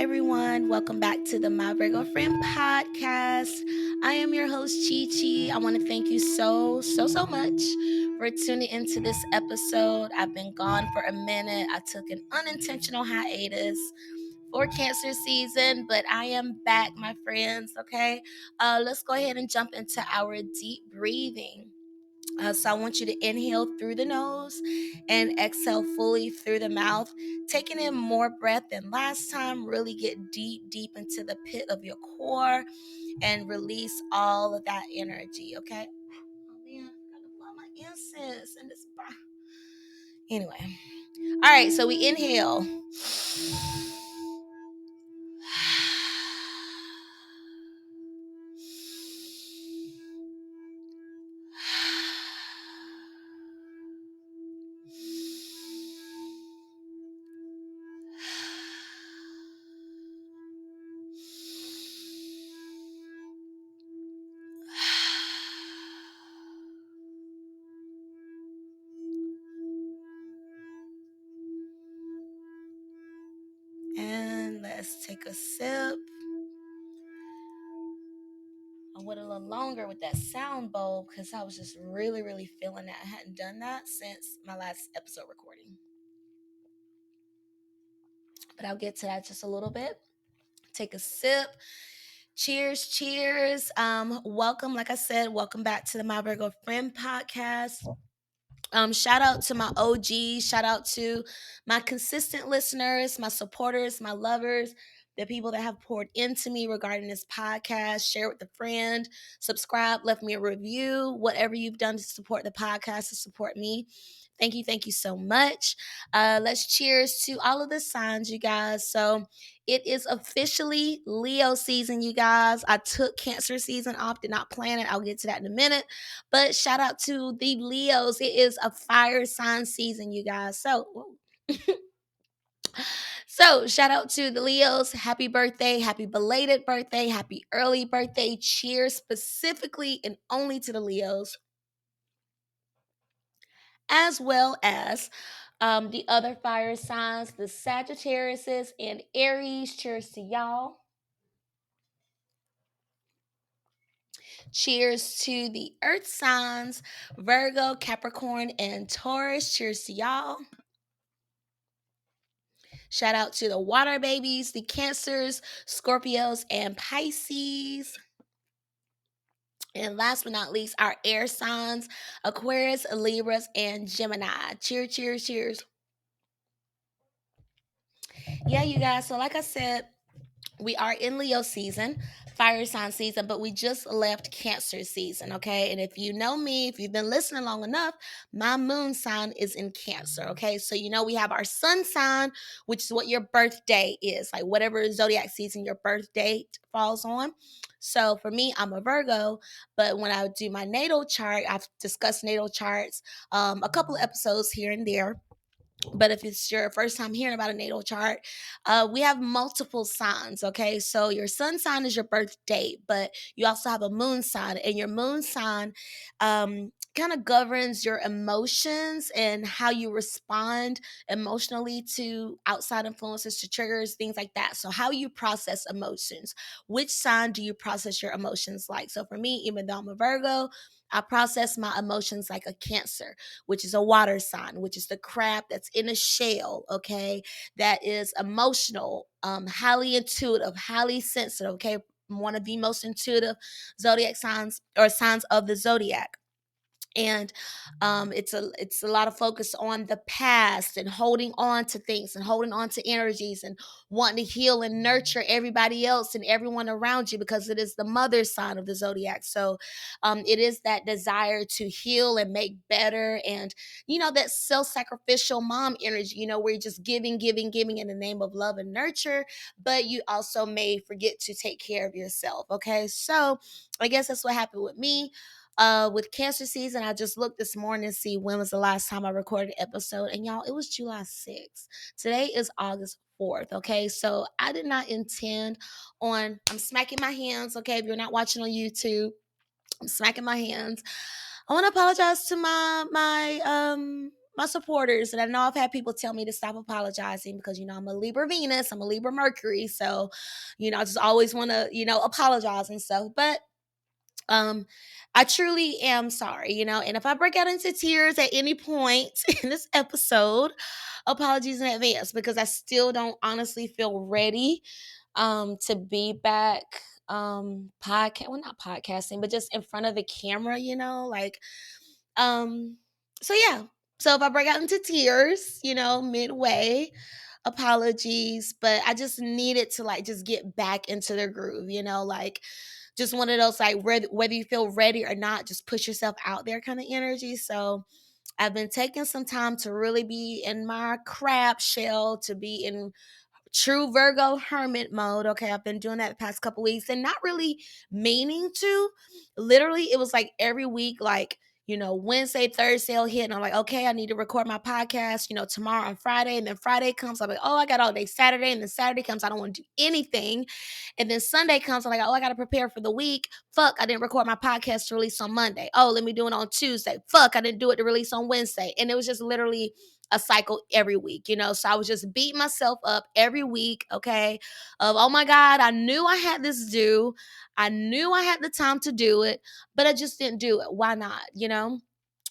everyone. Welcome back to the My Virgo Friend podcast. I am your host, CheChe. I want to thank you so much for tuning into this episode. I've been gone for a minute. I took an unintentional hiatus for Cancer season, but I am back, my friends. Okay, let's go ahead and jump into our deep breathing. So I want you to inhale through the nose and exhale fully through the mouth, taking in more breath than last time. Really get deep into the pit of your core and release all of that energy, okay? Oh man, I gotta blow my incense and this. Anyway, all right, so we inhale. And let's take a sip. I went a little longer with that sound bowl because I was just really feeling that. I hadn't done that since my last episode recording. But I'll get to that just a little bit. Take a sip. Cheers. Welcome, like I said, welcome back to the My Virgo Friend podcast. Shout out to my OGs, shout out to my consistent listeners, my supporters, my lovers, the people that have poured into me regarding this podcast. Share it with a friend, subscribe, left me a review, whatever you've done to support the podcast, to support me. Thank you so much. Let's cheers to all of the signs, you guys. So it is officially Leo season, you guys. I took Cancer season off, did not plan it. I'll get to that in a minute. But shout out to the Leos. It is a fire sign season, you guys. So shout out to the Leos. Happy birthday, happy belated birthday, happy early birthday. Cheers specifically and only to the Leos, as well as the other fire signs, the Sagittariuses and Aries. Cheers to y'all. Cheers to the earth signs, Virgo, Capricorn, and Taurus. Cheers to y'all. Shout out to the water babies, the Cancers, Scorpios, and Pisces. And last but not least, our air signs, Aquarius, Libras, and Gemini. Cheers. Yeah, you guys. So like I said, we are in Leo season, fire sign season, but we just left Cancer season, okay? And if you know me, if you've been listening long enough, my moon sign is in Cancer, okay? So you know we have our sun sign, which is what your birthday is, like whatever zodiac season your birth date falls on. So for me, I'm a Virgo, but when I do my natal chart, I've discussed natal charts a couple of episodes here and there. But if it's your first time hearing about a natal chart, we have multiple signs. Okay, so your sun sign is your birth date, but you also have a moon sign, and your moon sign kind of governs your emotions and how you respond emotionally to outside influences, to triggers, things like that. So how you process emotions. Which sign do you process your emotions like? So for me, even though I'm a Virgo, I process my emotions like a Cancer, which is a water sign, which is the crab that's in a shell, okay, that is emotional, highly intuitive, highly sensitive, okay, one of the most intuitive zodiac signs or signs of the zodiac. And it's a lot of focus on the past and holding on to things and holding on to energies and wanting to heal and nurture everybody else and everyone around you, because it is the mother sign of the zodiac. So it is that desire to heal and make better, and that self-sacrificial mom energy, where you're just giving in the name of love and nurture, but you also may forget to take care of yourself. Okay, so I guess that's what happened with me. With Cancer season, I just looked this morning to see when was the last time I recorded an episode, and y'all, it was July 6th. Today is August 4th. Okay, so I did not intend on. I'm smacking my hands. Okay, if you're not watching on YouTube, I'm smacking my hands. I want to apologize to my my supporters, and I know I've had people tell me to stop apologizing because I'm a Libra Venus, I'm a Libra Mercury, so I just always want to apologize and stuff. But um I truly am sorry, and if I break out into tears at any point in this episode, apologies in advance, because I still don't honestly feel ready to be back podcast well, not podcasting, but just in front of the camera, like um so yeah. So if I break out into tears, midway, apologies, but I just needed to like just get back into the groove, like just one of those like whether you feel ready or not, just push yourself out there kind of energy. So I've been taking some time to really be in my crab shell, to be in true Virgo hermit mode. Okay, I've been doing that the past couple weeks and not really meaning to. Literally, it was like every week, like, Wednesday, Thursday will hit, and I'm like, okay, I need to record my podcast, tomorrow on Friday. And then Friday comes, I'm like, oh, I got all day Saturday. And then Saturday comes, I don't want to do anything. And then Sunday comes, I'm like, oh, I got to prepare for the week. Fuck, I didn't record my podcast to release on Monday. Oh, let me do it on Tuesday. Fuck, I didn't do it to release on Wednesday. And it was just literally a cycle every week, So I was just beating myself up every week, okay? Of, oh my God, I knew I had this due. I knew I had the time to do it, but I just didn't do it. Why not?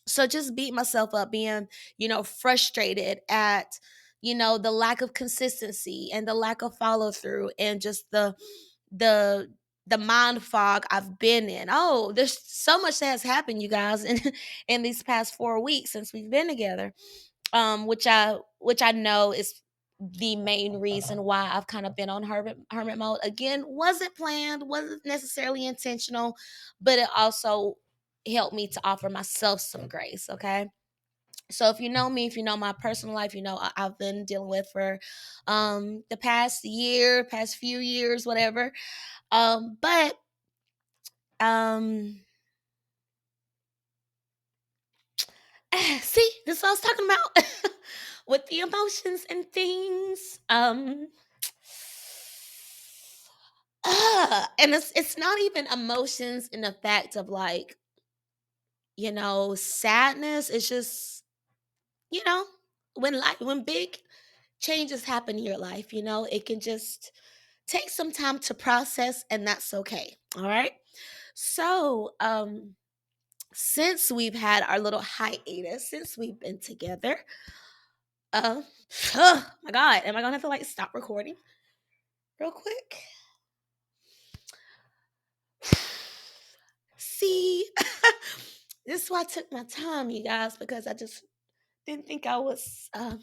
So just beat myself up, being, frustrated at, the lack of consistency and the lack of follow through, and just the the mind fog I've been in. Oh, there's so much that has happened, you guys, in these past 4 weeks since we've been together, which I know is the main reason why I've kind of been on hermit mode again. Wasn't planned, wasn't necessarily intentional, but it also helped me to offer myself some grace. Okay. So if you know me, if you know my personal life, I've been dealing with for the past year, past few years, whatever. But um see, this is what I was talking about with the emotions and things. And it's not even emotions in the fact of like, sadness. It's just, you know, when big changes happen in your life, it can just take some time to process, and that's okay. All right. So, since we've had our little hiatus, since we've been together, uh, oh my God, am I gonna have to like stop recording real quick? See, this is why I took my time, you guys, because I just didn't think I was. Mm.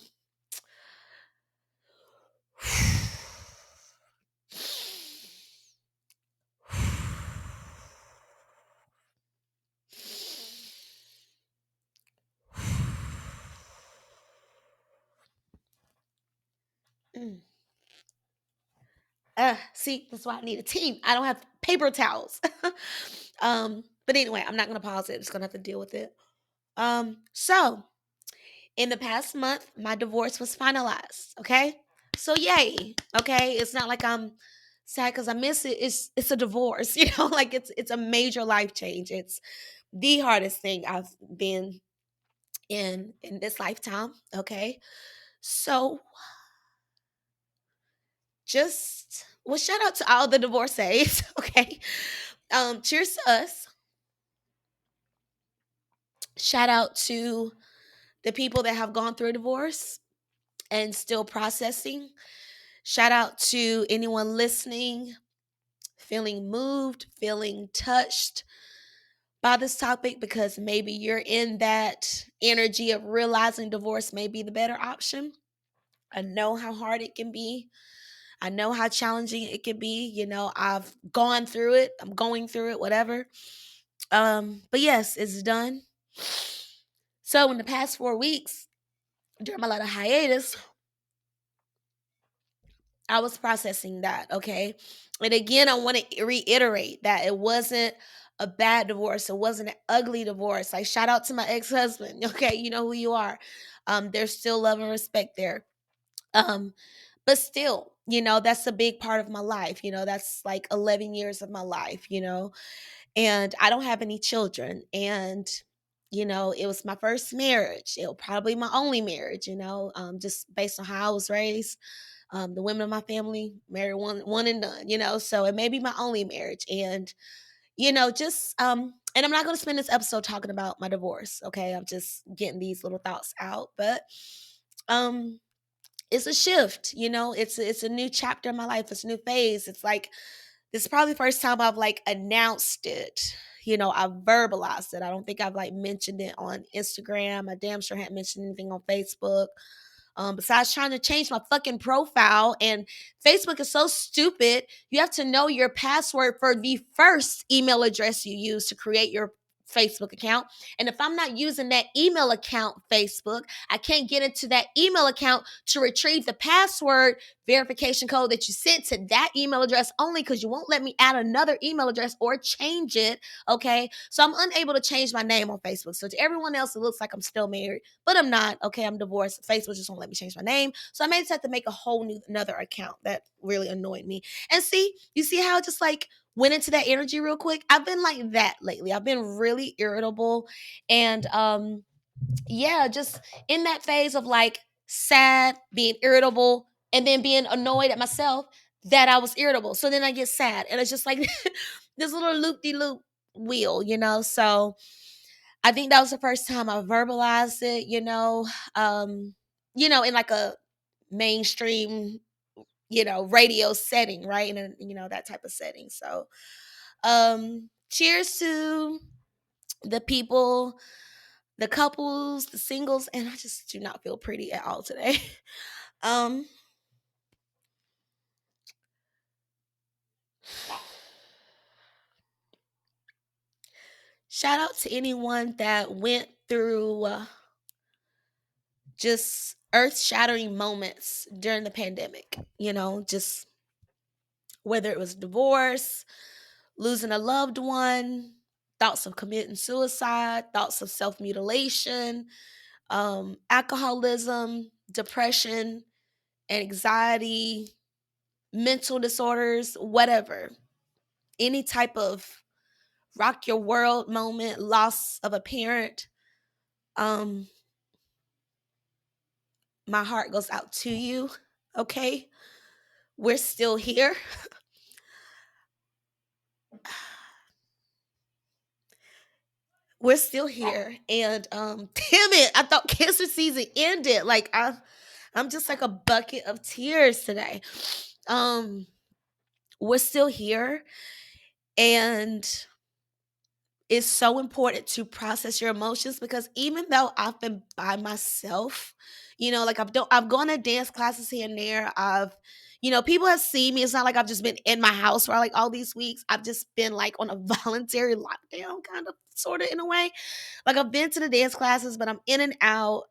See, that's why I need a team. I don't have paper towels. But anyway, I'm not gonna pause it. Just gonna have to deal with it. So in the past month, my divorce was finalized. Okay, so yay. Okay, it's not like I'm sad because I miss it. It's a divorce. Like it's a major life change. It's the hardest thing I've been in this lifetime. Okay, so just well, shout out to all the divorcees. Okay, cheers to us. Shout out to the people that have gone through a divorce and still processing. Shout out to anyone listening, feeling moved, feeling touched by this topic, because maybe you're in that energy of realizing divorce may be the better option. I know how hard it can be. I know how challenging it can be. I've gone through it. I'm going through it, whatever. But yes, it's done. So in the past 4 weeks, during my little hiatus, I was processing that, okay? And again, I want to reiterate that it wasn't a bad divorce. It wasn't an ugly divorce. Like, shout out to my ex-husband, okay? You know who you are. There's still love and respect there. Um, but still, that's a big part of my life. That's like 11 years of my life, and I don't have any children. And, it was my first marriage. It'll probably my only marriage, just based on how I was raised. The women of my family married one and done, so it may be my only marriage. And, just, and I'm not going to spend this episode talking about my divorce. Okay. I'm just getting these little thoughts out, but, um, it's a shift, it's a new chapter in my life. It's a new phase. It's like, this is probably the first time I've like announced it. I've verbalized it. I don't think I've like mentioned it on Instagram. I damn sure hadn't mentioned anything on Facebook. Besides trying to change my fucking profile. And Facebook is so stupid. You have to know your password for the first email address you use to create your Facebook account. And if I'm not using that email account, Facebook, I can't get into that email account to retrieve the password verification code that you sent to that email address only, because you won't let me add another email address or change it. Okay. So I'm unable to change my name on Facebook. So to everyone else, it looks like I'm still married, but I'm not. Okay. I'm divorced. Facebook just won't let me change my name. So I may just have to make a whole new another account. That really annoyed me. And you see how just like went into that energy real quick. I've been like that lately. I've been really irritable. And yeah, just in that phase of like sad, being irritable, and then being annoyed at myself that I was irritable. So then I get sad. And it's just like this little loop-de-loop wheel, So I think that was the first time I verbalized it, in like a mainstream, radio setting, right? And that type of setting. So cheers to the people, the couples, the singles, and I just do not feel pretty at all today. um Shout out to anyone that went through just earth-shattering moments during the pandemic, just whether it was divorce, losing a loved one, thoughts of committing suicide, thoughts of self-mutilation, alcoholism, depression, anxiety, mental disorders, whatever. Any type of rock your world moment, loss of a parent. Um, my heart goes out to you. Okay. We're still here. We're still here. And damn it, I thought cancer season ended. Like I'm just like a bucket of tears today. Um, we're still here. And it's so important to process your emotions, because even though I've been by myself, like I've gone to dance classes here and there. People have seen me. It's not like I've just been in my house for like all these weeks. I've just been like on a voluntary lockdown, kind of, sort of, in a way. Like I've been to the dance classes, but I'm in and out.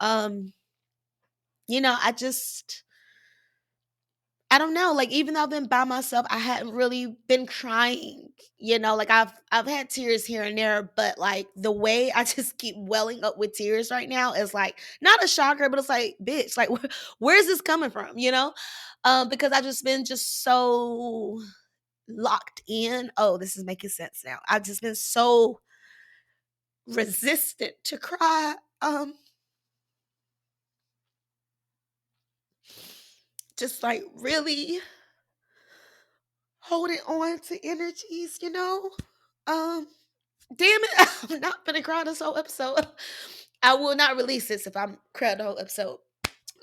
I don't know. Like, even though I've been by myself, I hadn't really been crying. Like I've had tears here and there, but like the way I just keep welling up with tears right now is like not a shocker, but it's like, bitch, like where's this coming from? Because I've just been just so locked in. Oh, this is making sense now. I've just been so resistant to cry. Just like really holding on to energies, Um, damn it, I'm not gonna cry this whole episode. I will not release this if I'm crying the whole episode.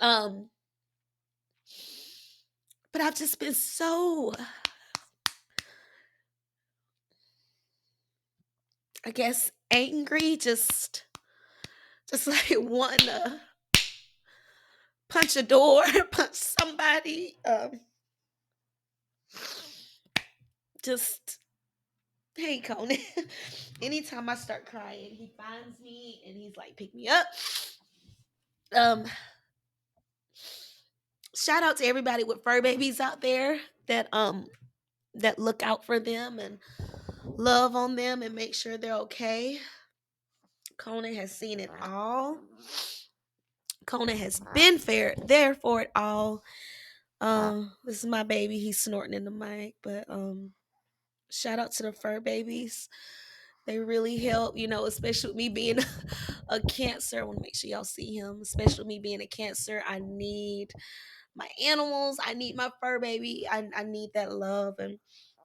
Um, but I've just been so, I guess, angry, just like wanting to punch a door, punch somebody. Just hey, Konan. Anytime I start crying, he finds me and he's like, pick me up. Um, Shout out to everybody with fur babies out there that look out for them and love on them and make sure they're okay. Konan has seen it all. Konan has been there for it all. This is my baby. He's snorting in the mic, but shout out to the fur babies They really help, especially with me being a Cancer. I want to make sure y'all see him, especially with me being a Cancer. I need my animals. I need my fur baby. I need that love and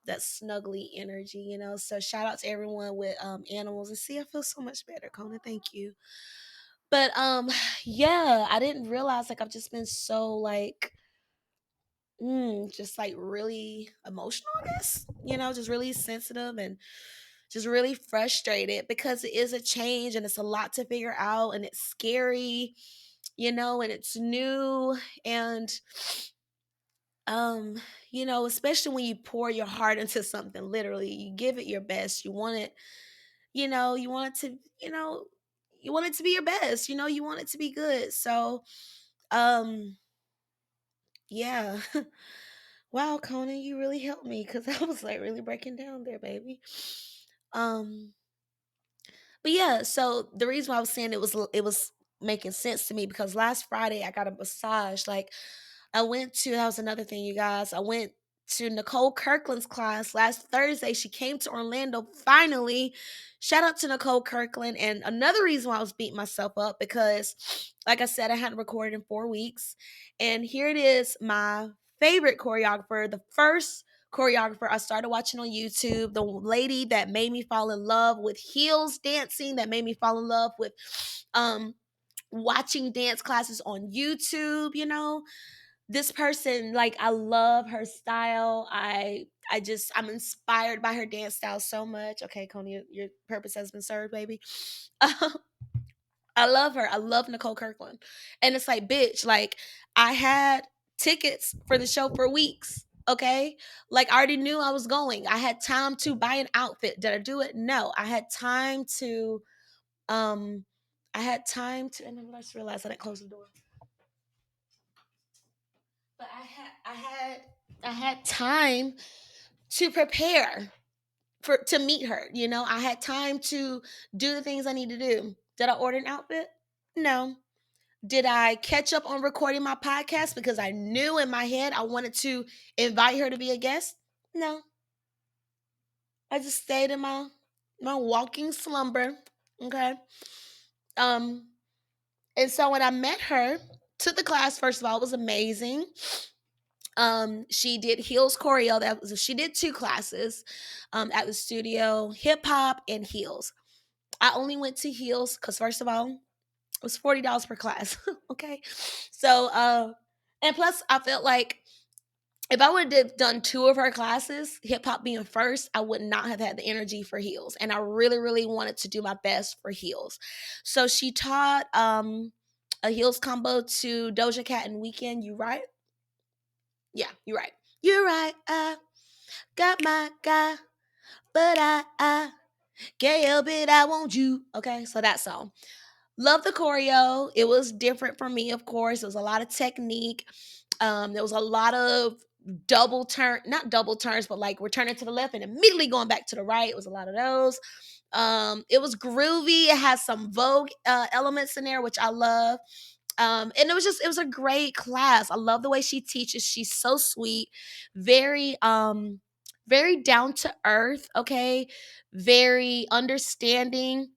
that snuggly energy, So shout out to everyone with animals. And see, I feel so much better, Kona. Thank you. But yeah, I didn't realize like I've just been so like just like really emotional, I guess. Just really sensitive and just really frustrated because it is a change and it's a lot to figure out and it's scary, and it's new and um especially when you pour your heart into something, literally you give it your best, you want it, you want it to, you want it to be your best, you want it to be good. So um yeah. Wow, Conan, you really helped me because I was like really breaking down there, baby. um But yeah, so the reason why I was saying it was making sense to me because last Friday I got a massage. Like I went to, that was another thing, you guys. I went to Nicole Kirkland's class last Thursday. She came to Orlando finally. Shout out to Nicole Kirkland. And another reason why I was beating myself up because, like I said, I hadn't recorded in 4 weeks. And here it is, my favorite choreographer, the first choreographer I started watching on YouTube, the lady that made me fall in love with heels dancing, that made me fall in love with um watching dance classes on YouTube, this person, like I love her style. I'm inspired by her dance style so much. Okay, Coney, your purpose has been served, baby. I love her. I love Nicole Kirkland. And it's like, bitch, like I had tickets for the show for weeks. Okay. Like I already knew I was going. I had time to buy an outfit. Did I do it? No. Um I had time to, and then I just realized I didn't close the door. But I had time to prepare for to meet her. I had time to do the things I need to do. Did I order an outfit? No. Did I catch up on recording my podcast because I knew in my head I wanted to invite her to be a guest? No. I just stayed in my walking slumber. Okay. Um and so when I met her, took the class, first of all, it was amazing. She did heels choreo. She did two classes at the studio, hip hop and heels. I only went to heels because first of all, it was $40 per class. Okay. So and plus I felt like if I would have done two of her classes, hip hop being first, I would not have had the energy for heels. And I really, really wanted to do my best for heels. So she taught a heels combo to Doja Cat and Weekend. You right? Yeah, you're right. You're right. I got my guy, but I can't help it. I want you. Okay, so that song. Love the choreo. It was different for me, of course. There was a lot of technique. There was a lot of double turn, not double turns, but like we're turning to the left and immediately going back to the right. It was a lot of those. It was groovy. It has some Vogue elements in there, which I love. And it was a great class. I love the way she teaches. She's so sweet, very very down to earth, okay, very understanding.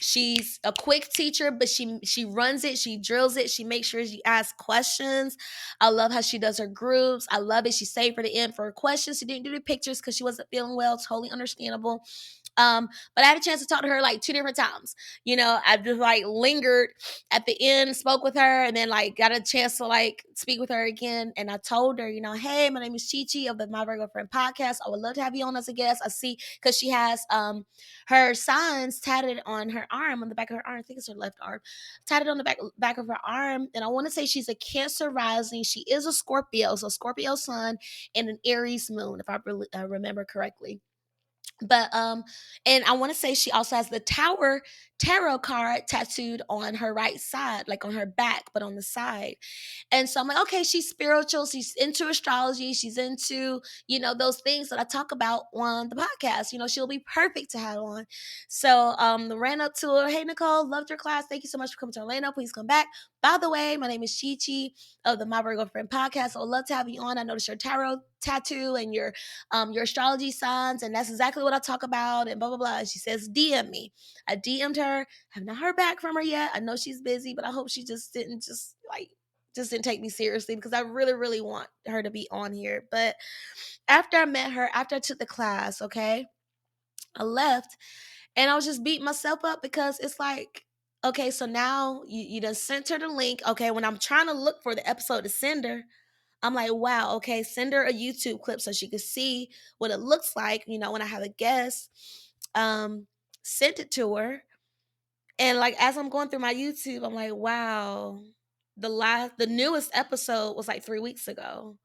She's a quick teacher, but she runs it, she drills it, she makes sure she asks questions. I love how she does her groups. I love it. She saved for the end for her questions. She didn't do the pictures because she wasn't feeling well. Totally understandable. But I had a chance to talk to her like two different times. I just like lingered at the end, spoke with her, and then like got a chance to like speak with her again. And I told her, hey, my name is CheChe of the My Virgo Friend podcast. I would love to have you on as a guest. I see because she has her signs tatted on her arm, on the back of her arm. I think it's her left arm, tatted on the back of her arm. And I want to say she's a Cancer rising. She is a Scorpio, so Scorpio sun and an Aries moon, if I really, remember correctly. But and I want to say she also has the Tower tarot card tattooed on her right side, like on her back, but on the side. And so I'm like, okay, she's spiritual, she's into astrology, she's into, those things that I talk about on the podcast. She'll be perfect to have on. So ran up to her, hey Nicole, loved your class. Thank you so much for coming to Orlando. Please come back. By the way, my name is CheChe of the My Virgo Friend podcast. So I'd love to have you on. I noticed your tarot tattoo and your astrology signs, and that's exactly what I talk about, and blah blah blah. And she says, DM me. I DM'd her, have not heard back from her yet. I know she's busy, but I hope she just didn't take me seriously because I really, really want her to be on here. But after I met her, after I took the class, okay, I left and I was just beating myself up because it's like, okay, so now you done sent her the link. Okay, when I'm trying to look for the episode to send her, I'm like, wow, okay, send her a YouTube clip so she could see what it looks like, when I have a guest. Um, Sent it to her. And like as I'm going through my YouTube, I'm like, wow, the newest episode was like 3 weeks ago.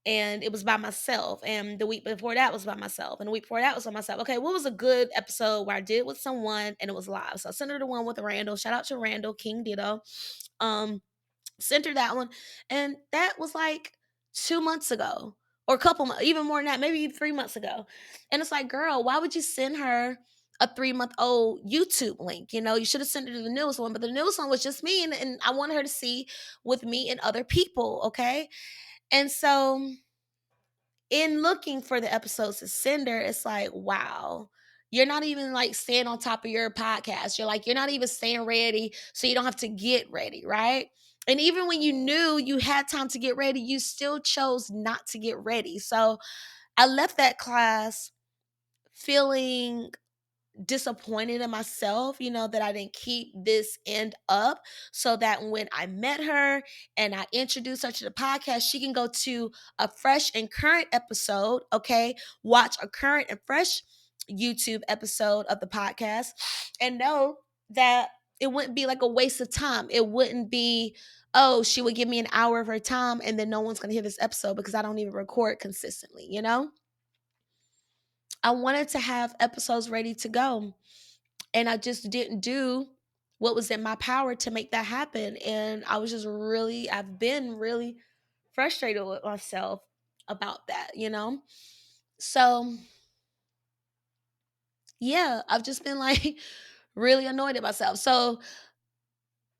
And it was by myself. And the week before that was by myself. And the week before that was by myself. Okay, what was a good episode where I did with someone and it was live? So I sent her the one with Randall. Shout out to Randall, King Ditto. Sent her that one. And that was like 2 months ago. Or a couple months, even more than that, maybe 3 months ago. And it's like, girl, why would you send her a 3 month old YouTube link? You should have sent her to the newest one, but the newest one was just me, and I wanted her to see with me and other people, okay? And so in looking for the episodes to send her, it's like, wow, you're not even like staying on top of your podcast. You're not even staying ready so you don't have to get ready, right? And even when you knew you had time to get ready, you still chose not to get ready. So I left that class feeling disappointed in myself, that I didn't keep this end up so that when I met her and I introduced her to the podcast, she can go to a fresh and current episode, okay? Watch a current and fresh YouTube episode of the podcast and know that it wouldn't be like a waste of time. It wouldn't be, oh, she would give me an hour of her time and then no one's going to hear this episode because I don't even record consistently. I wanted to have episodes ready to go. And I just didn't do what was in my power to make that happen. And I've been really frustrated with myself about that. So, yeah, I've just been like really annoyed at myself. So,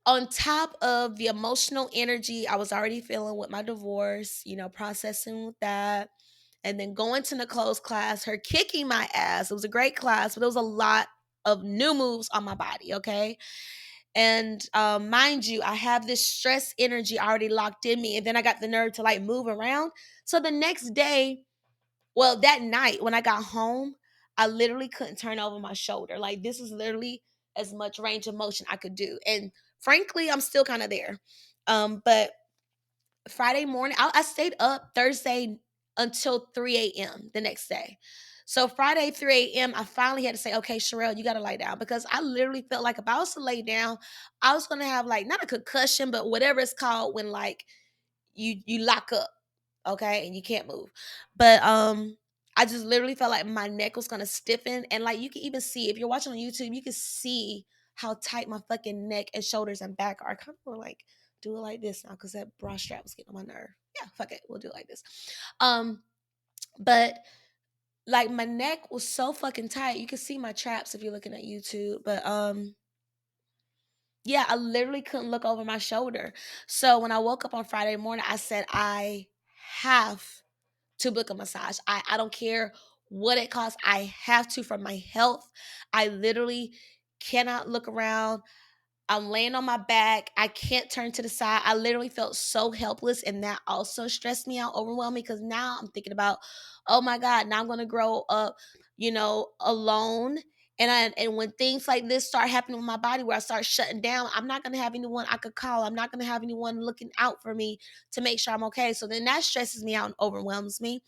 on top of the emotional energy I was already feeling with my divorce, processing with that, and then going to Nicole's class, her kicking my ass. It was a great class, but it was a lot of new moves on my body, okay? And mind you, I have this stress energy already locked in me. And then I got the nerve to like move around. So the next day, well, that night when I got home, I literally couldn't turn over my shoulder. Like this is literally as much range of motion I could do. And frankly, I'm still kind of there. But Friday morning, I stayed up Thursday until 3 a.m. the next day. So Friday, 3 a.m., I finally had to say, okay, Sherelle, you got to lay down because I literally felt like if I was to lay down, I was going to have like, not a concussion, but whatever it's called when like you lock up, okay, and you can't move. But I just literally felt like my neck was going to stiffen. And like you can even see, if you're watching on YouTube, you can see how tight my fucking neck and shoulders and back are. I kind of like do it like this now because that bra strap was getting on my nerve. Yeah, fuck it, we'll do it like this. Um, but like my neck was so fucking tight. You can see my traps if you're looking at YouTube. But yeah, I literally couldn't look over my shoulder. So when I woke up on Friday morning, I said I have to book a massage. I don't care what it costs. I have to for my health. I literally cannot look around. I'm laying on my back. I can't turn to the side. I literally felt so helpless, and that also stressed me out, overwhelmed me because now I'm thinking about, oh my God, now I'm gonna grow up, alone. And when things like this start happening with my body, where I start shutting down, I'm not gonna have anyone I could call. I'm not gonna have anyone looking out for me to make sure I'm okay. So then that stresses me out and overwhelms me.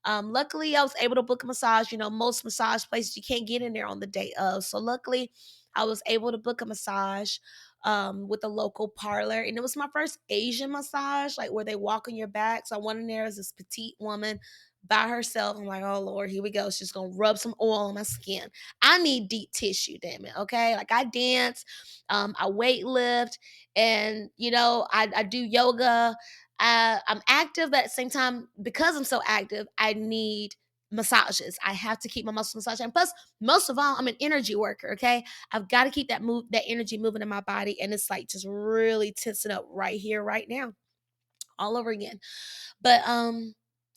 Luckily, I was able to book a massage. Most massage places you can't get in there on the day of. So luckily, I was able to book a massage with a local parlor, and it was my first Asian massage, like where they walk on your back. So I went in there as this petite woman by herself. I'm like, oh Lord, here we go. She's gonna rub some oil on my skin. I need deep tissue, damn it. Okay, like I dance, I weight lift, and I do yoga. I'm active, but at the same time, because I'm so active, I need massages. I have to keep my muscles massaged. And plus, most of all, I'm an energy worker. Okay. I've got to keep that energy moving in my body. And it's like just really tensing up right here, right now, all over again. But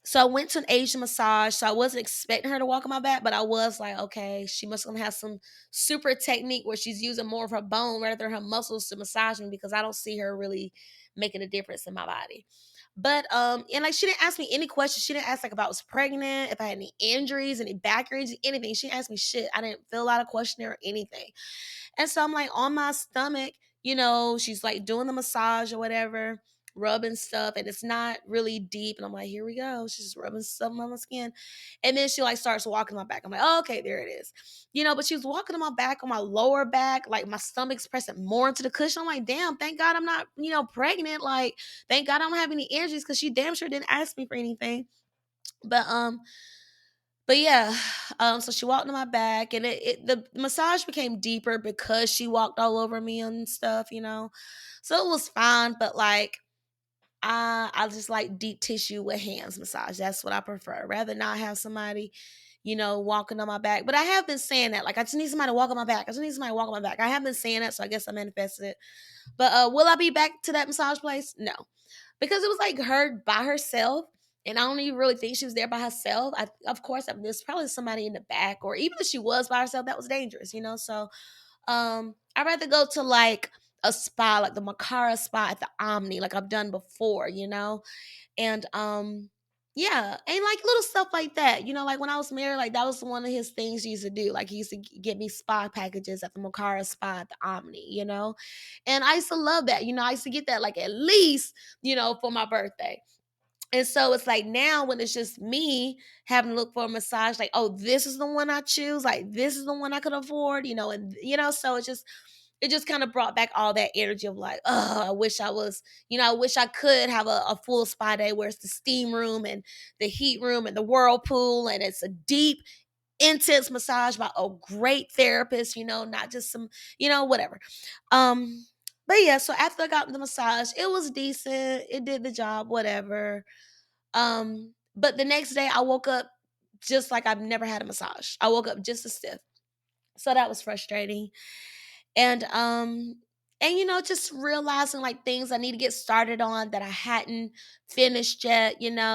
so I went to an Asian massage. So I wasn't expecting her to walk on my back, but I was like, okay, she must gonna have some super technique where she's using more of her bone rather than her muscles to massage me, because I don't see her really making a difference in my body. But and like she didn't ask me any questions. She didn't ask like if I was pregnant, if I had any injuries, any back injuries, anything. She didn't ask me shit. I didn't fill out a questionnaire or anything. And so I'm like on my stomach, she's like doing the massage or whatever, rubbing stuff, and it's not really deep. And I'm like, here we go. She's just rubbing stuff on my skin. And then she like starts walking my back. I'm like, oh, okay, there it is. But she was walking on my back, on my lower back, like my stomach's pressing more into the cushion. I'm like, damn, thank God I'm not, pregnant. Like, thank God I don't have any injuries, because she damn sure didn't ask me for anything. But yeah, so she walked on my back, and the massage became deeper because she walked all over me and stuff. So it was fine, but like I just like deep tissue with hands massage. That's what I prefer. Rather not have somebody, walking on my back. But I have been saying that. Like, I just need somebody to walk on my back. I just need somebody to walk on my back. I have been saying that, so I guess I manifested it. But will I be back to that massage place? No, because it was like her by herself, and I don't even really think she was there by herself. Of course, there's probably somebody in the back, or even if she was by herself, that was dangerous. So I'd rather go to like a spa, like the Makara spa at the Omni, like I've done before. And yeah, and like little stuff like that. Like when I was married, like that was one of his things he used to do. Like he used to get me spa packages at the Makara spa at the Omni. And I used to love that. I used to get that like at least, for my birthday. And so it's like now when it's just me having to look for a massage, like, oh, this is the one I choose, like this is the one I could afford. And so it just kind of brought back all that energy of like, oh, I wish I was, I wish I could have a full spa day where it's the steam room and the heat room and the whirlpool, and it's a deep, intense massage by a great therapist, not just some, whatever. Um, but yeah, so after I got the massage, it was decent. It did the job, whatever. But the next day I woke up just like I've never had a massage. I woke up just as stiff. So that was frustrating. And just realizing like things I need to get started on that I hadn't finished yet. In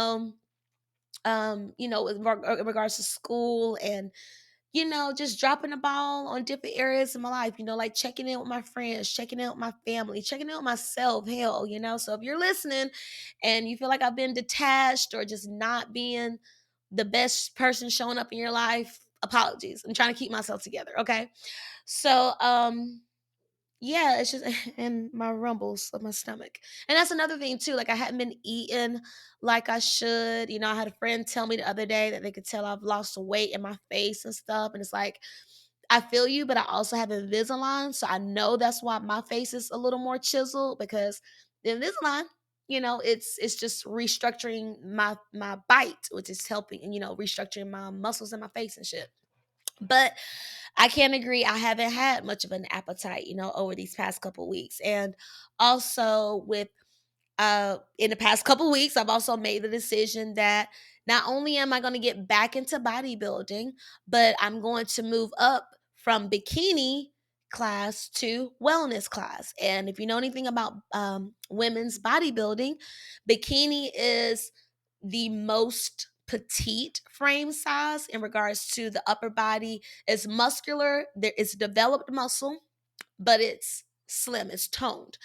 regards to school, and just dropping the ball on different areas of my life, like checking in with my friends, checking in with my family, checking in with myself, hell. So if you're listening and you feel like I've been detached or just not being the best person showing up in your life, apologies. I'm trying to keep myself together, okay? So, yeah, it's just and my rumbles of my stomach. And that's another thing too. Like I hadn't been eating like I should. I had a friend tell me the other day that they could tell I've lost some weight in my face and stuff. And it's like, I feel you, but I also have Invisalign. So I know that's why my face is a little more chiseled, because the Invisalign, it's just restructuring my bite, which is helping, and restructuring my muscles in my face and shit. But I can't agree. I haven't had much of an appetite, over these past couple weeks. And also with in the past couple weeks, I've also made the decision that not only am I going to get back into bodybuilding, but I'm going to move up from bikini class to wellness class. And if you know anything about women's bodybuilding, bikini is the most petite frame size in regards to the upper body. It's muscular, there is developed muscle, but it's slim, it's toned.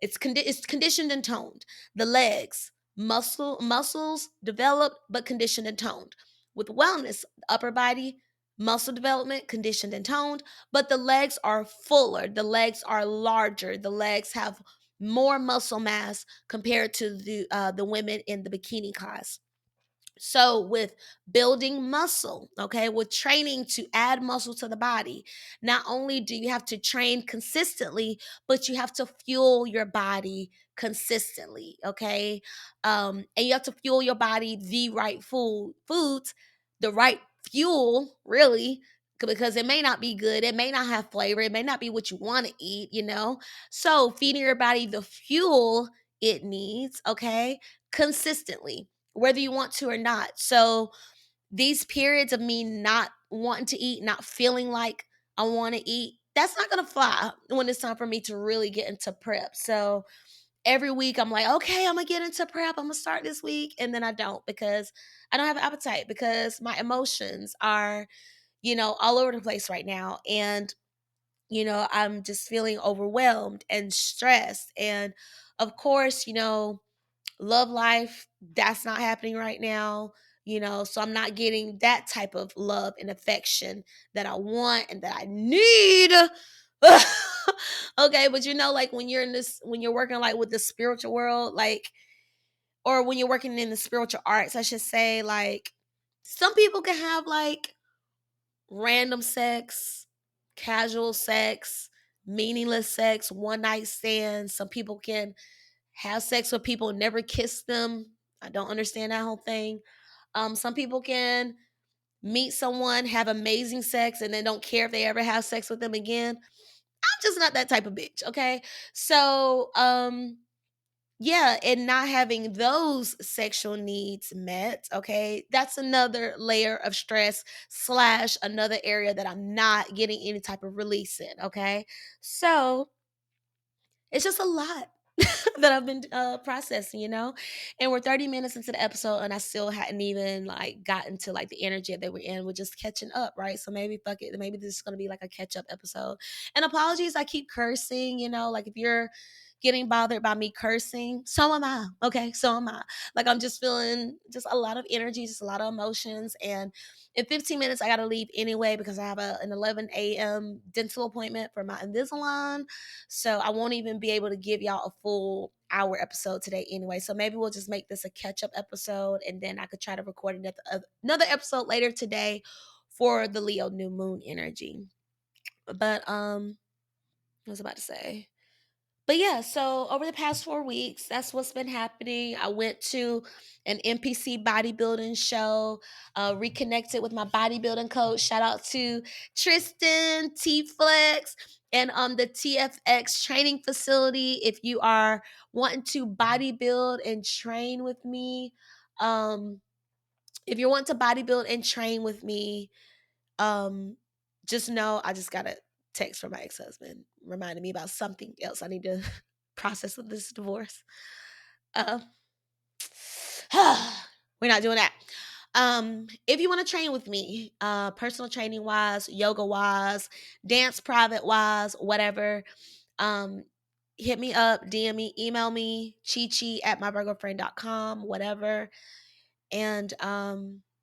It's conditioned and toned. The legs, muscles developed but conditioned and toned. With wellness, upper body, muscle development, conditioned and toned, but the legs are fuller, the legs are larger, the legs have more muscle mass compared to the women in the bikini class. So, with building muscle, okay, with training to add muscle to the body, not only do you have to train consistently, but you have to fuel your body consistently, okay? And you have to fuel your body the right foods, the right fuel, really, because it may not be good, it may not have flavor, it may not be what you want to eat. So, feeding your body the fuel it needs, okay, consistently, whether you want to or not. So these periods of me not wanting to eat, not feeling like I want to eat, that's not going to fly when it's time for me to really get into prep. So every week I'm like, okay, I'm going to get into prep. I'm going to start this week. And then I don't, because I don't have an appetite, because my emotions are, all over the place right now. And, I'm just feeling overwhelmed and stressed. And of course, love life, that's not happening right now. So I'm not getting that type of love and affection that I want and that I need. Okay, but like when you're working like with the spiritual world, like, or when you're working in the spiritual arts, I should say, like, some people can have like random sex, casual sex, meaningless sex, one night stands. Some people can have sex with people, never kiss them. I don't understand that whole thing. Some people can meet someone, have amazing sex, and then don't care if they ever have sex with them again. I'm just not that type of bitch, okay? So, yeah, and not having those sexual needs met, okay, that's another layer of stress slash another area that I'm not getting any type of release in, okay? So it's just a lot that I've been processing, and we're 30 minutes into the episode and I still hadn't even like gotten to like the energy that we're in. We're just catching up, right? So maybe fuck it, maybe this is gonna be like a catch up episode. And apologies, I keep cursing, like if you're getting bothered by me cursing, so am I. Okay, so am I. Like I'm just feeling just a lot of energy, just a lot of emotions. And in 15 minutes I gotta leave anyway because I have an 11 a.m. dental appointment for my Invisalign. So I won't even be able to give y'all a full hour episode today anyway. So maybe we'll just make this a catch up episode, and then I could try to record another episode later today for the Leo new moon energy. But I was about to say. But yeah, so over the past 4 weeks, that's what's been happening. I went to an NPC bodybuilding show, reconnected with my bodybuilding coach. Shout out to Tristan, T Flex, and the TFX training facility. If you are wanting to bodybuild and train with me, um, if you're wanting to bodybuild and train with me, um, just know I just got a text from my ex-husband reminding me about something else I need to process with this divorce. Uh, we're not doing that. If you want to train with me, personal training wise, yoga wise, dance private wise, whatever, um, hit me up, DM me, email me, CheChe at myvirgofriend.com, whatever. And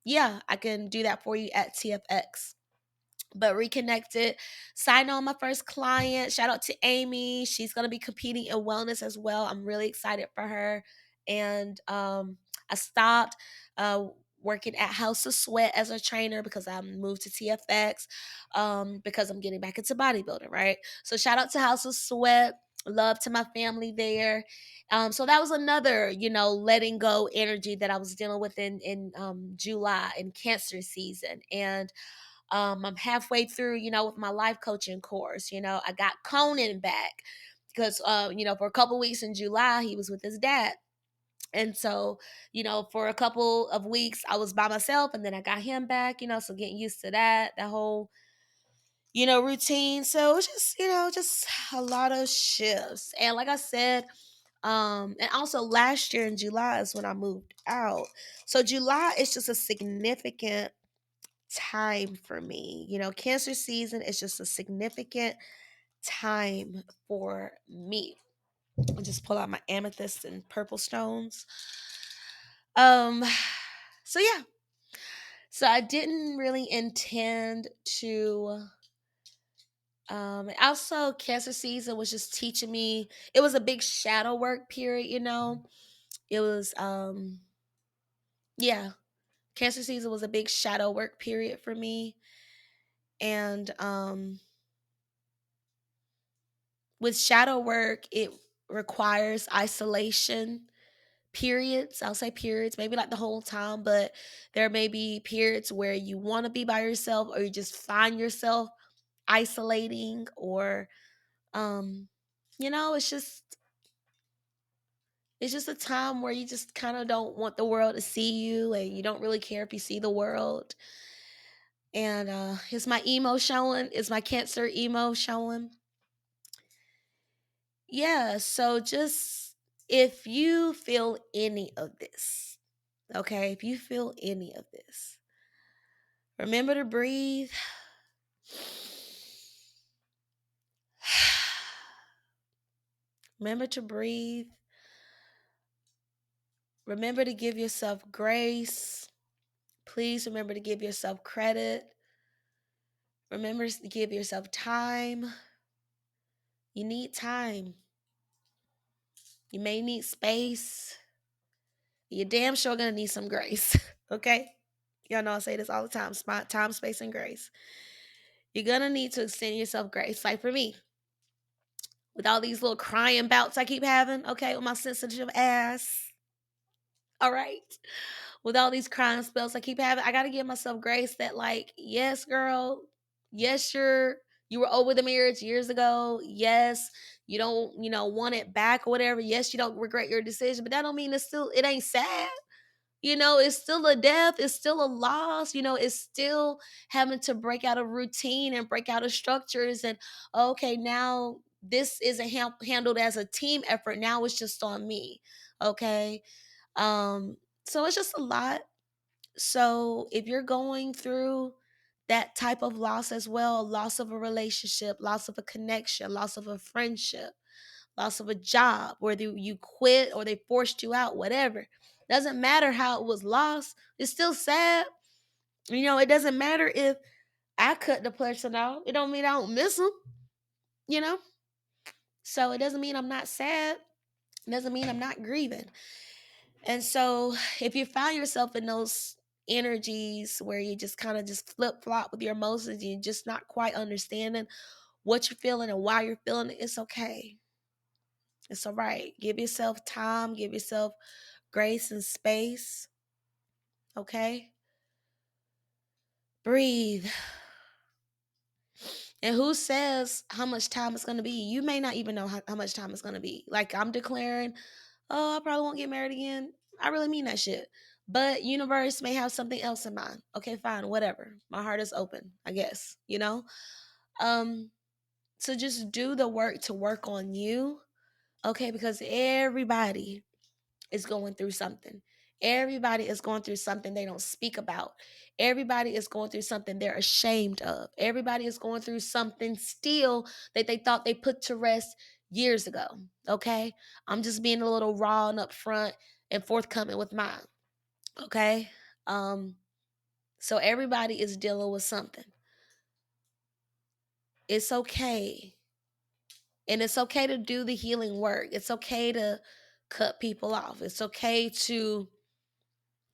yeah, I can do that for you at TFX. But reconnected, signed on my first client. Shout out to Amy. She's going to be competing in wellness as well. I'm really excited for her. And I stopped working at House of Sweat as a trainer because I moved to TFX, because I'm getting back into bodybuilding, right? So shout out to House of Sweat. Love to my family there. So that was another, letting go energy that I was dealing with in July in Cancer season. And I'm halfway through, with my life coaching course. I got Konan back because, for a couple weeks in July, he was with his dad. And so, for a couple of weeks, I was by myself, and then I got him back, so getting used to that whole, routine. So it's just, just a lot of shifts. And like I said, and also last year in July is when I moved out. So July is just a significant time for me. Cancer season is just a significant time for me. I'll just pull out my amethyst and purple stones. Um, so yeah. So I didn't really intend to also Cancer season was just teaching me, it was a big shadow work period, It was yeah, Cancer season was a big shadow work period for me. And with shadow work, it requires isolation periods. I'll say periods, maybe like the whole time, but there may be periods where you want to be by yourself, or you just find yourself isolating, or it's just It's just a time where you just kind of don't want the world to see you, and you don't really care if you see the world. And is my emo showing? Is my Cancer emo showing? Yeah, so just if you feel any of this, okay, if you feel any of this, remember to breathe. Remember to breathe. Remember to give yourself grace. Please remember to give yourself credit. Remember to give yourself time. You need time. You may need space. You're damn sure gonna need some grace. Okay? Y'all know I say this all the time. Time, space, and grace. You're gonna need to extend yourself grace. Like for me, with all these little crying bouts I keep having, okay, with my sensitive ass. All right. With all these crying spells I keep having, I gotta give myself grace that, like, yes, girl, yes, you were over the marriage years ago. Yes, you don't, want it back or whatever. Yes, you don't regret your decision, but that don't mean it ain't sad. It's still a death, it's still a loss, it's still having to break out of routine and break out of structures. And okay, now this isn't handled as a team effort. Now it's just on me. Okay. Um, so it's just a lot. So if you're going through that type of loss as well, loss of a relationship, loss of a connection, loss of a friendship, loss of a job, whether you quit or they forced you out, whatever. Doesn't matter how it was lost. It's still sad. It doesn't matter if I cut the person out. It don't mean I don't miss them, you know? So it doesn't mean I'm not sad. It doesn't mean I'm not grieving. And so if you find yourself in those energies where you just kind of just flip flop with your emotions, you're just not quite understanding what you're feeling and why you're feeling it, it's okay. It's all right. Give yourself time, give yourself grace and space. Okay? Breathe. And who says how much time it's going to be? You may not even know how much time it's going to be. Like I'm declaring, oh, I probably won't get married again. I really mean that shit. But universe may have something else in mind. Okay, fine, whatever. My heart is open, I guess. Um, so just do the work to work on you. Okay, because everybody is going through something. Everybody is going through something they don't speak about. Everybody is going through something they're ashamed of. Everybody is going through something still that they thought they put to rest years ago. Okay? I'm just being a little raw and upfront and forthcoming with mine. Okay? Um, so everybody is dealing with something. It's okay. And it's okay to do the healing work. It's okay to cut people off. It's okay to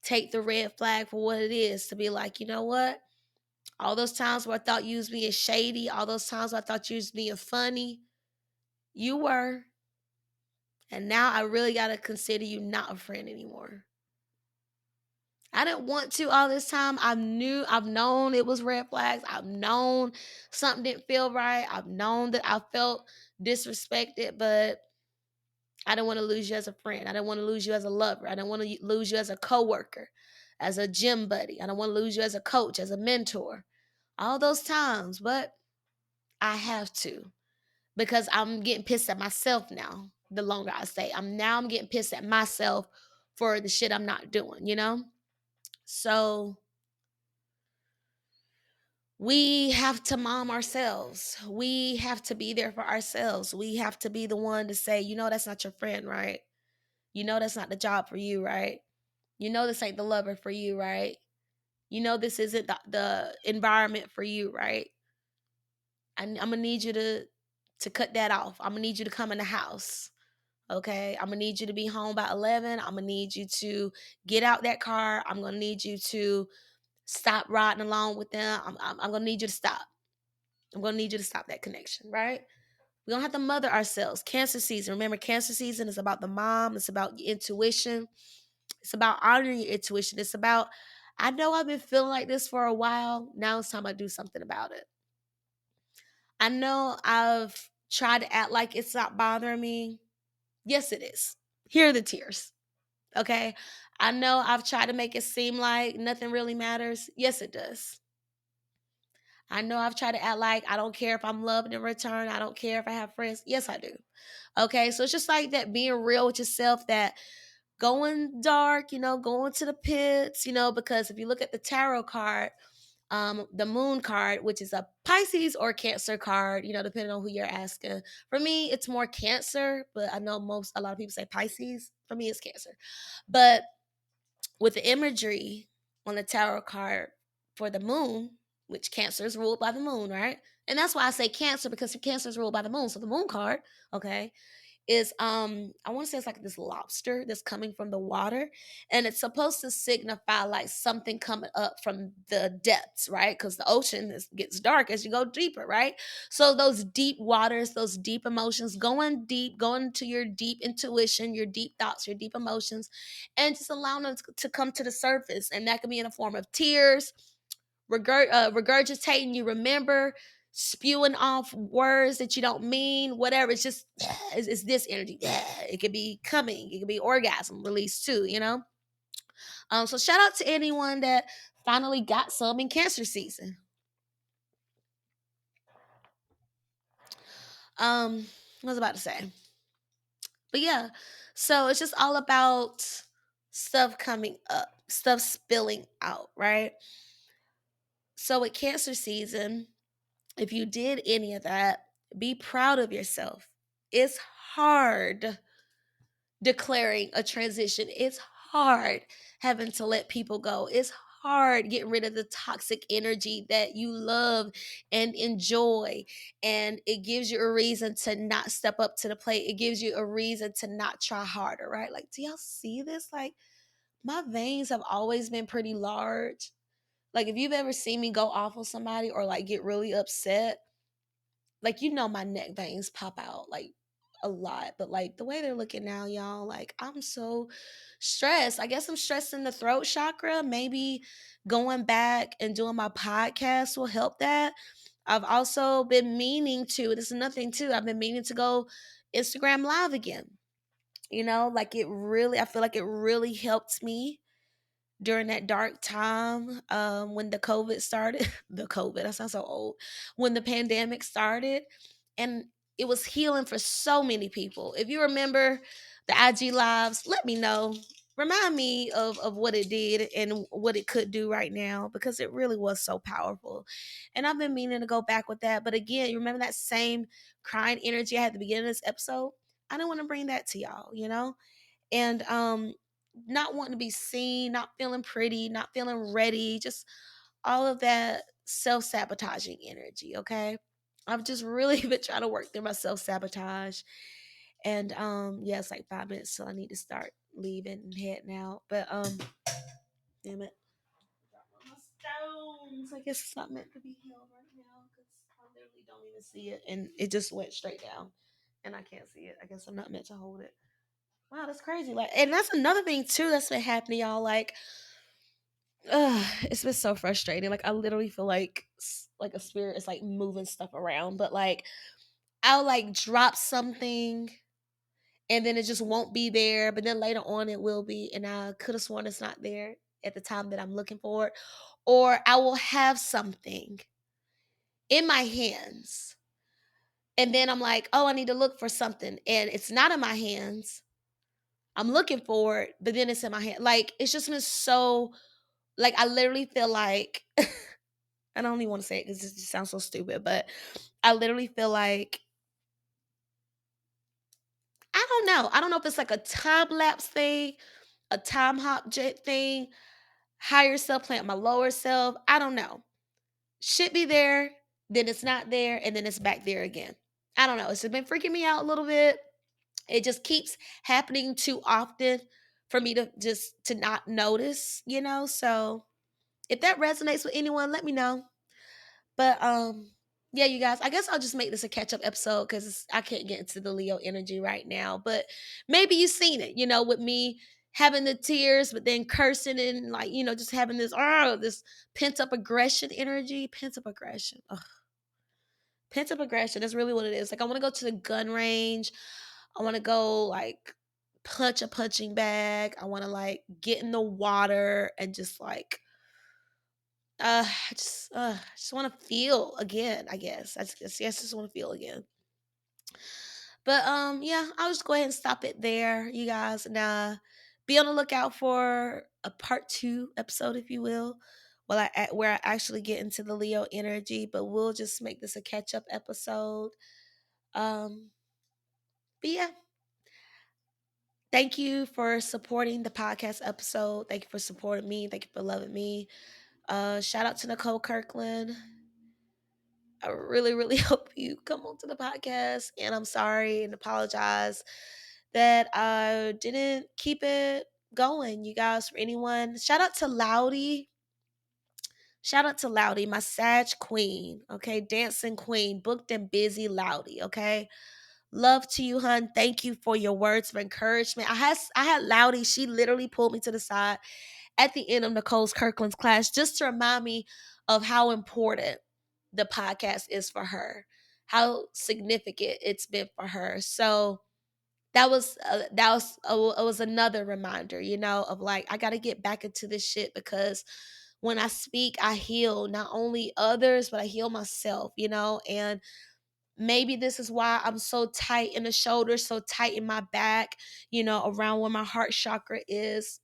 take the red flag for what it is, to be like, you know what? All those times where I thought you was being shady, all those times where I thought you was being funny, you were. And now I really got to consider you not a friend anymore. I didn't want to all this time. I've known it was red flags. I've known something didn't feel right. I've known that I felt disrespected, but I didn't want to lose you as a friend. I didn't want to lose you as a lover. I didn't want to lose you as a coworker, as a gym buddy. I don't want to lose you as a coach, as a mentor. All those times, but I have to because I'm getting pissed at myself now. The longer I stay, I'm getting pissed at myself for the shit I'm not doing. So we have to mom ourselves. We have to be there for ourselves. We have to be the one to say, that's not your friend, right? That's not the job for you, right? This ain't the lover for you, right? This isn't the environment for you, right? I'm gonna need you to cut that off. I'm gonna need you to come in the house. Okay, I'm gonna need you to be home by 11. I'm gonna need you to get out that car. I'm gonna need you to stop riding along with them. I'm gonna need you to stop. I'm gonna need you to stop that connection, right? We don't have to mother ourselves. Cancer season. Remember, Cancer season is about the mom. It's about your intuition. It's about honoring your intuition. It's about, I know I've been feeling like this for a while. Now it's time I do something about it. I know I've tried to act like it's not bothering me. Yes, it is. Here are the tears. Okay. I know I've tried to make it seem like nothing really matters. Yes, it does. I know I've tried to act like I don't care if I'm loved in return. I don't care if I have friends. Yes, I do. Okay. So it's just like that, being real with yourself, that going dark, going to the pits, because if you look at the tarot card, the moon card, which is a Pisces or Cancer card, depending on who you're asking. For me, it's more Cancer, but I know a lot of people say Pisces. For me, it's Cancer. But with the imagery on the tarot card for the moon, which Cancer is ruled by the moon, right? And that's why I say Cancer, because Cancer is ruled by the moon. So the moon card, okay, is I want to say it's like this lobster that's coming from the water, and it's supposed to signify like something coming up from the depths, right? Because the ocean gets dark as you go deeper, right? So those deep waters, those deep emotions, going deep, going to your deep intuition, your deep thoughts, your deep emotions, and just allowing them to come to the surface. And that can be in the form of tears, regurgitating, you remember, spewing off words that you don't mean, whatever. It's just it's this energy. It could be coming, it could be orgasm release too, so shout out to anyone that finally got some in Cancer season. What was I about to say? But yeah, so it's just all about stuff coming up, stuff spilling out, right? So with Cancer season, if you did any of that, be proud of yourself. It's hard declaring a transition. It's hard having to let people go. It's hard getting rid of the toxic energy that you love and enjoy. And it gives you a reason to not step up to the plate. It gives you a reason to not try harder, right? Like, do y'all see this? Like, my veins have always been pretty large. Like, if you've ever seen me go off on somebody or like get really upset, like, my neck veins pop out like a lot. But like the way they're looking now, y'all, like, I'm so stressed. I guess I'm stressed in the throat chakra. Maybe going back and doing my podcast will help that. I've also been meaning to, this is nothing too, I've been meaning to go Instagram live again. Like, I feel like it really helped me during that dark time, when the COVID started. The COVID, that sounds so old. When the pandemic started, and it was healing for so many people. If you remember the IG lives, let me know. Remind me of what it did and what it could do right now, because it really was so powerful. And I've been meaning to go back with that. But again, you remember that same crying energy I had at the beginning of this episode? I didn't want to bring that to y'all. And not wanting to be seen, not feeling pretty, not feeling ready, just all of that self-sabotaging energy. Okay, I've just really been trying to work through my self-sabotage. And yeah, it's like 5 minutes till I need to start leaving and heading out. But damn it, my stones, I guess it's not meant to be held right now because I literally don't even see it, and it just went straight down and I can't see it. I guess I'm not meant to hold it. Wow, that's crazy. Like, and that's another thing too that's been happening, y'all. Like, it's been so frustrating. Like, I literally feel like like a spirit is like moving stuff around, but like I'll like drop something and then it just won't be there, but then later on it will be, and I could have sworn it's not there at the time that I'm looking for it. Or I will have something in my hands, and then I'm like, oh, I need to look for something, and it's not in my hands. I'm looking for it, but then it's in my hand. Like, it's just been so, like, I literally feel like I don't even want to say it because it just sounds so stupid, but I literally feel like, I don't know. I don't know if it's like a time lapse thing, a time hop jet thing, higher self plant my lower self. I don't know. Should be there, then it's not there, and then it's back there again. I don't know. It's just been freaking me out a little bit. It just keeps happening too often for me to just to not notice. So if that resonates with anyone, let me know. But yeah, you guys, I guess I'll just make this a catch up episode because I can't get into the Leo energy right now. But maybe you've seen it, with me having the tears, but then cursing and like, just having this pent up aggression energy, pent up aggression. Ugh. Pent up aggression. That's really what it is. Like, I want to go to the gun range. I want to go like punch a punching bag. I want to like get in the water and just like I just want to feel again, I guess. I just want to feel again. But yeah, I'll just go ahead and stop it there, you guys. Now be on the lookout for a part 2 episode, if you will. Where I actually get into the Leo energy, but we'll just make this a catch up episode. Um, but yeah, thank you for supporting the podcast episode. Thank you for supporting me. Thank you for loving me. Shout out to Nicole Kirkland. I really, really hope you come onto the podcast. And I'm sorry and apologize that I didn't keep it going, you guys. For anyone, shout out to Loudy. Shout out to Loudy, my Sag queen. Okay, dancing queen, booked and busy Loudy. Okay, love to you, hun. Thank you for your words of encouragement. I had Loudy. She literally pulled me to the side at the end of Nicole Kirkland's class just to remind me of how important the podcast is for her, how significant it's been for her. So it was another reminder, of like I got to get back into this shit because when I speak, I heal not only others, but I heal myself, and maybe this is why I'm so tight in the shoulders, so tight in my back, around where my heart chakra is,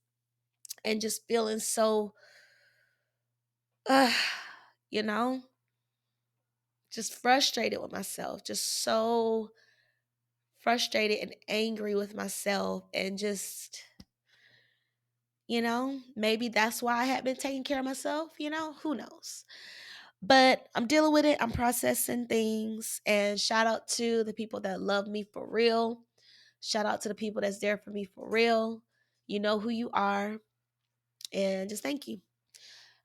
and just feeling so, uh, you know, just frustrated with myself, just so frustrated and angry with myself, and just, maybe that's why I haven't been taking care of myself, who knows. But I'm dealing with it. I'm processing things. And shout out to the people that love me for real. Shout out to the people that's there for me for real. You know who you are. And just thank you.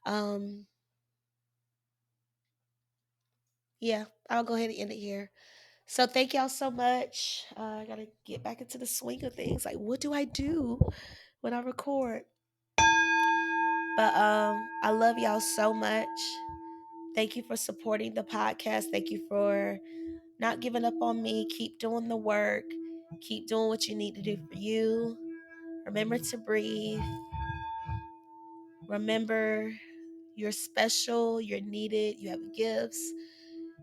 Um, yeah, I'll go ahead and end it here. So thank y'all so much. I gotta get back into the swing of things. Like, what do I do when I record? But I love y'all so much. Thank you for supporting the podcast. Thank you for not giving up on me. Keep doing the work. Keep doing what you need to do for you. Remember to breathe. Remember you're special, you're needed, you have gifts.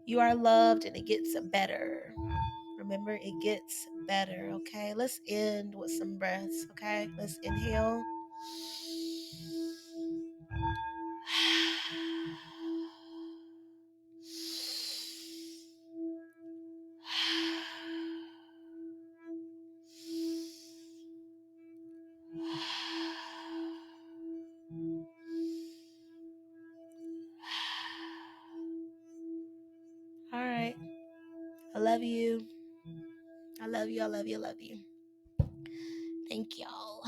You are loved, and it gets better. Remember, it gets better, okay? Let's end with some breaths, okay? Let's inhale. All right. I love you. I love you. I love you. I love you. Thank y'all.